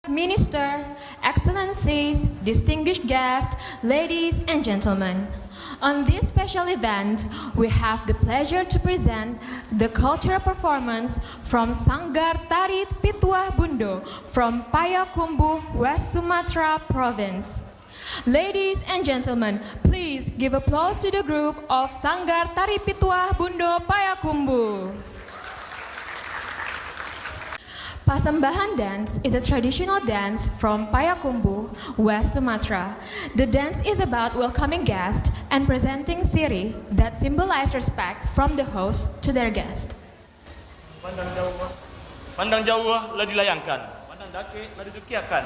Minister, Excellencies, distinguished guests, ladies and gentlemen. On this special event, we have the pleasure to present the cultural performance from Sanggar Tari Pituah Bundo from Payakumbuh, West Sumatra Province. Ladies and gentlemen, please give applause to the group of Sanggar Tari Pituah Bundo Payakumbuh. Pasambahan dance is a traditional dance from Payakumbuh, West Sumatra. The dance is about welcoming guests and presenting siri that symbolize respect from the host to their guest. Pandang jauh lah dilayangkan, pandang dake lah didukiakan.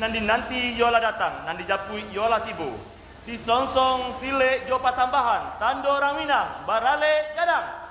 Nanti yola datang, nanti japui yola tibu. Di songsong sile jo pasambahan, tando orang Minang, barale gadang.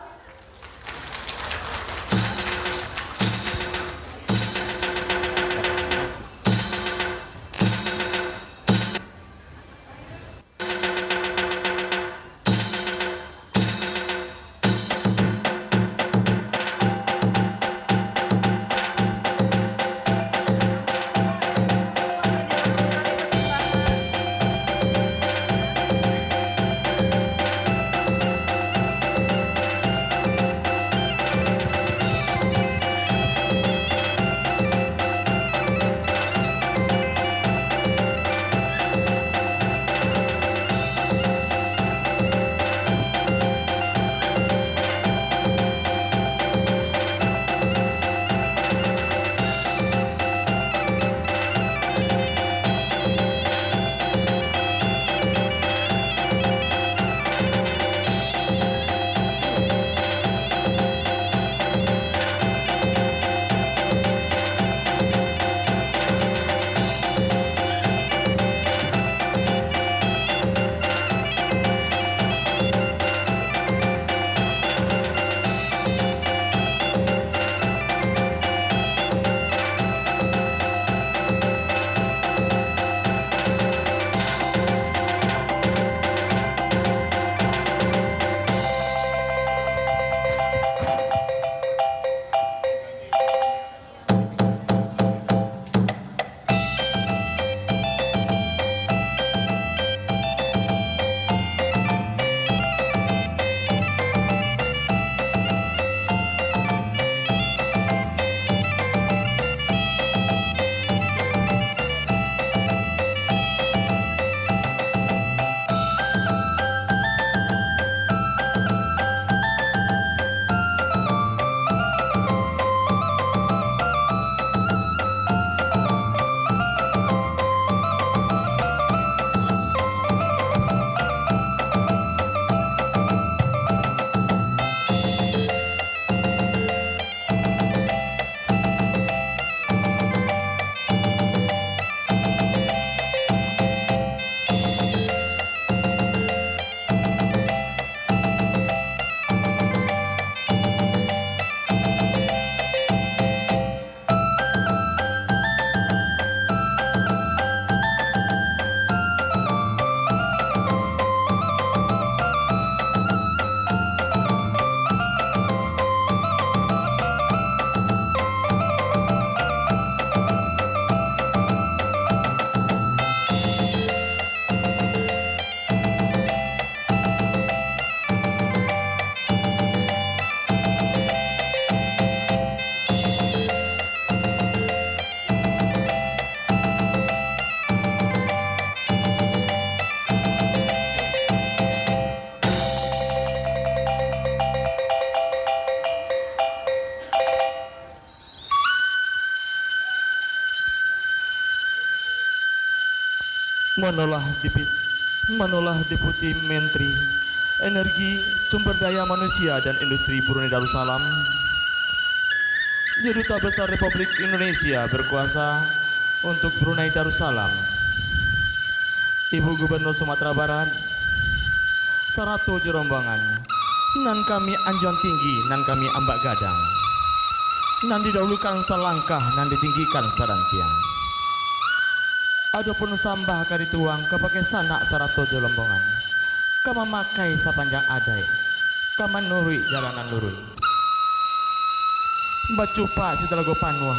Manolah Deputi Menteri Energi, Sumber Daya Manusia dan Industri Brunei Darussalam, Duta Besar Republik Indonesia berkuasa untuk Brunei Darussalam, Ibu Gubernur Sumatera Barat, Sarato Jerombangan, nan kami Anjuan Tinggi, nan kami Ambak Gadang, nan didahulukan selangkah, nan ditinggikan sarantiang. Adapun sambah karituang kepakai sanak Sarato Jerombangan, kama makai sapanjang adai, kama nurui jalanan lurui. Bacupa si Talago Panwa,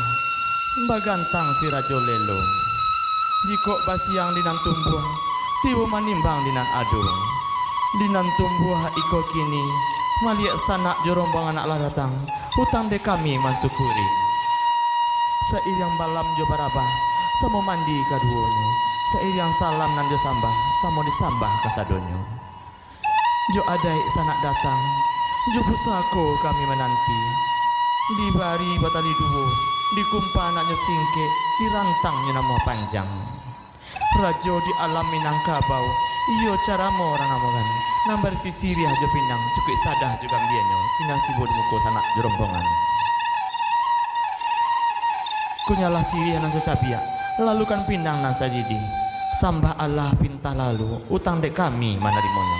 bagantang si Rajo Lelo. Jikok basiang dinan tumbuh, tiwo manimbang dinan adu. Dinan tumbuh iko kini, maliak sanak jorombang anak lah datang, hutang de kami mansukuri. Seiring balam jo barabah, samo mandi kaduonyo. Seiring salam nan jo sambah, samo disambah kasadonyo. Jo adai sanak datang, jo pusako kami menanti. Dibari batali duo, dikumpa anaknya singke, dirantangnya nama panjang. Rajo di alam Minangkabau, iyo cara mo orang amongan. Nambar sisiri aja pinang, cukup sadah juga bienyo. Pinang si bodoh muko sanak jerombongan. Kunyalah siri nan secapia, lalu kan pinang nan sadidi. Sambah Allah pinta lalu, utang dek kami manarimonyo.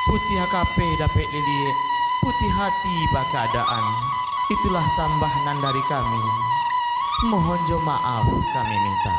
Putih hakape dapet lilie, putih hati bak keadaan. Itulah sambah nan dari kami. Mohon jo maaf kami minta.